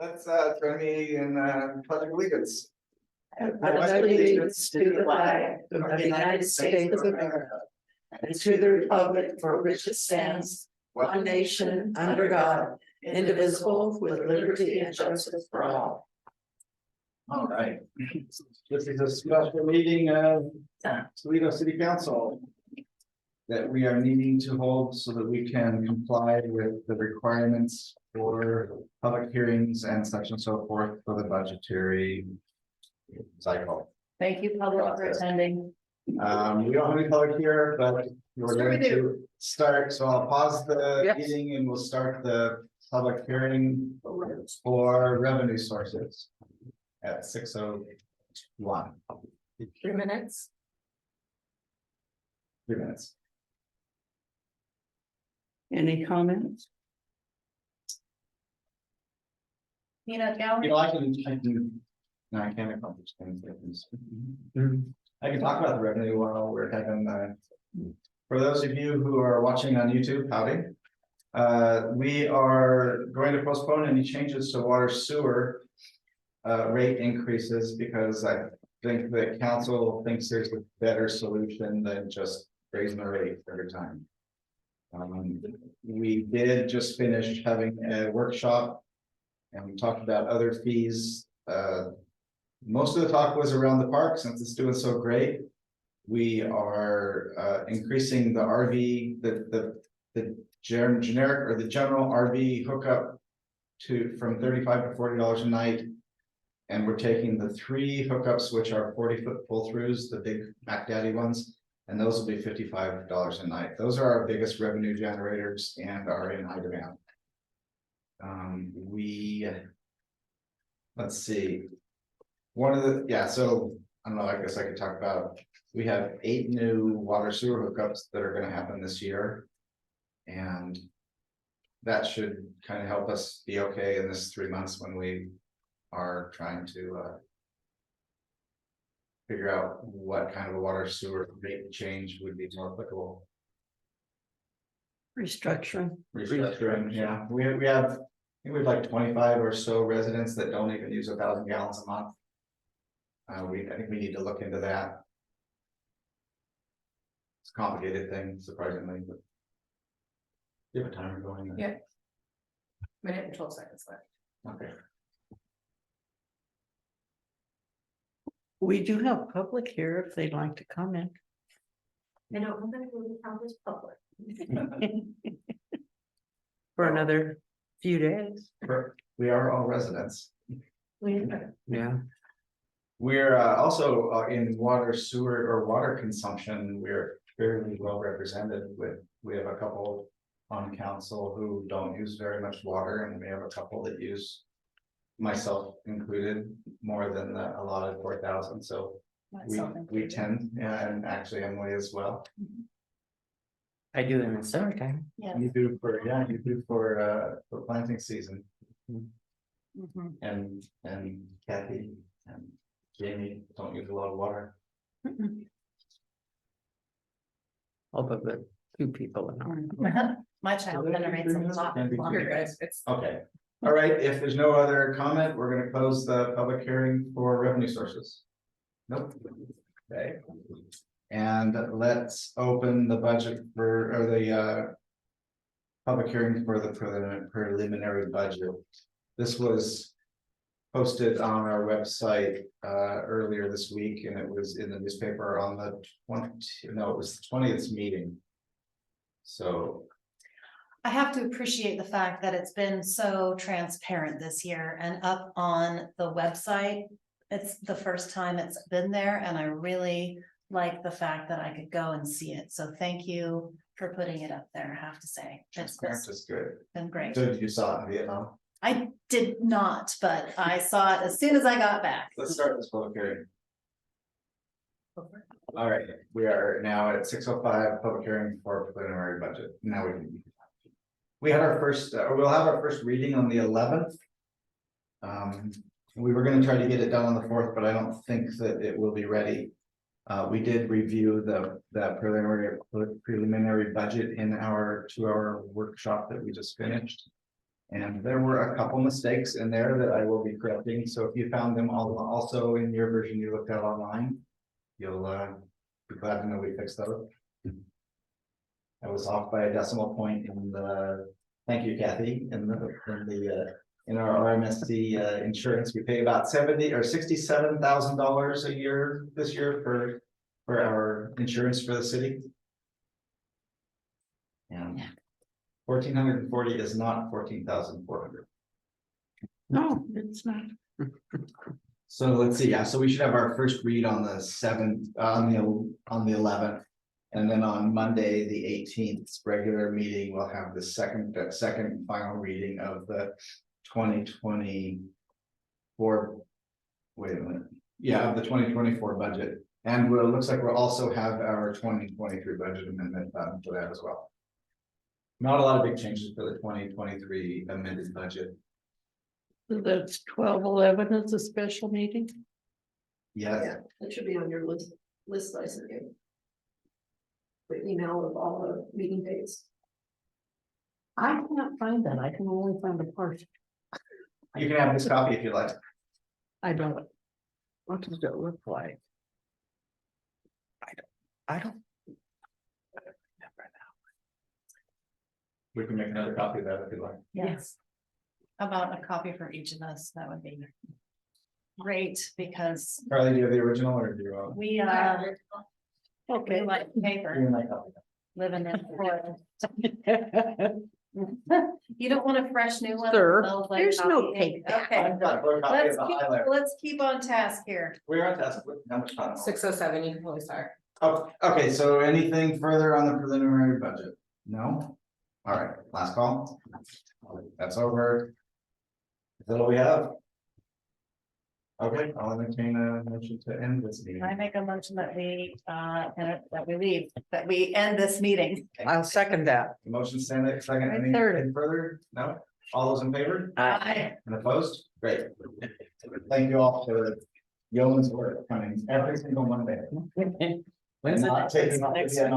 Let's join me in pledge of allegiance. I pledge allegiance to the flag of the United States of America and to the republic for which it stands, one nation, under God, indivisible, with liberty and justice for all. All right. This is a special meeting of Toledo City Council that we are needing to hold so that we can comply with the requirements for public hearings and such and so forth for the budgetary cycle. Thank you, public, for attending. We don't have any public here, but we're going to start, so I'll pause the Yep. meeting and we'll start the public hearing for revenue sources at 6:01. 3 minutes. 3 minutes. Any comments? Peanut gallery. You know, no, I can't accomplish things like this. I can talk about the revenue while we're having, for those of you who are watching on YouTube, howdy. We are going to postpone any changes to water sewer rate increases because I think the council thinks there's a better solution than just raising the rate every time. We did just finish having a workshop and we talked about other fees. Most of the talk was around the park since it's doing so great. We are increasing the RV, the generic or the general RV hookup from $35 to $40 a night. And we're taking the 3 hookups, which are 40-foot pull-throughs, the big Mac Daddy ones, and those will be $55 a night. Those are our biggest revenue generators and are in high demand. Let's see. So I don't know, I guess I could talk about, we have 8 new water sewer hookups that are gonna happen this year. And that should kind of help us be okay in this 3 months when we are trying to figure out what kind of a water sewer rate change would be more applicable. Restructuring. Restructuring, yeah, we have, I think we have like 25 or so residents that don't even use 1,000 gallons a month. I think we need to look into that. It's a complicated thing, surprisingly, but. You have a timer going? Yeah. Minute and 12 seconds left. Okay. We do have public here if they'd like to comment. I know, I'm gonna go to Congress public. For another few days. We are all residents. Yeah. We're also in water, sewer, or water consumption. We're fairly well represented we have a couple on council who don't use very much water, and we have a couple that use, myself included, more than the allotted 4,000. So we tend, and actually Emily as well. I do in the summertime. Yeah. You do for planting season. And Kathy and Jamie don't use a lot of water. All but the 2 people in our. My child generates a lot of water. Okay, all right, if there's no other comment, we're gonna close the public hearing for revenue sources. Nope. Okay. And let's open the budget or the public hearing for the preliminary budget. This was posted on our website earlier this week, and it was in the newspaper on the 20th meeting. So I have to appreciate the fact that it's been so transparent this year and up on the website. It's the first time it's been there, and I really like the fact that I could go and see it. So thank you for putting it up there, I have to say. It's transparent is good. been great. So you saw it in Vietnam? I did not, but I saw it as soon as I got back. Let's start this public hearing. All right, we are now at 6:05, public hearing for preliminary budget. Now we had our first, we'll have our first reading on the 11th. We were gonna try to get it done on the 4th, but I don't think that it will be ready. We did review the preliminary budget in our 2-hour workshop that we just finished. And there were a couple mistakes in there that I will be correcting, so if you found them all also in your version you looked at online, you'll be glad to know we fixed those. I was off by a decimal point in the, thank you Kathy, in our RMSD insurance, we pay about $70,000 or $67,000 a year this year for our insurance for the city. And 1,440 is not 14,400. No, it's not. So let's see, yeah, so we should have our first read on the 7th, on the 11th. And then on Monday, the 18th, regular meeting, we'll have the second final reading of the 2024. Wait a minute, yeah, of the 2024 budget. And it looks like we'll also have our 2023 budget amendment for that as well. Not a lot of big changes for the 2023 amended budget. So that's 12/11 is a special meeting. Yes, That should be on your list I sent you. The email of all the meeting dates. I can't find that. I can only find a part. you can have this copy if you like. I don't. What does it look like? I don't. We can make another copy of that if you like. Yes. How about a copy for each of us? That would be great, because Carly, do you have the original or do you? we Okay. we like paper, You like copy? living in Florida. You don't want a fresh new one? that Sir, smells like there's no coffee? cake back. Okay, I've got a copy of let's the keep, highlighter. let's keep on task here. We're on task. How much time? 6:07, you can always start. Oh, okay, so anything further on the preliminary budget? No? All right, last call. That's over. Is that all we have? Okay, I'll entertain a motion to end this meeting. I make a motion that we end this meeting. I'll second that. Motion second, I any third. any further? No? All those in favor Aye. and opposed? Great. Thank you all for yeoman's work coming every single Monday. When's Not taking off the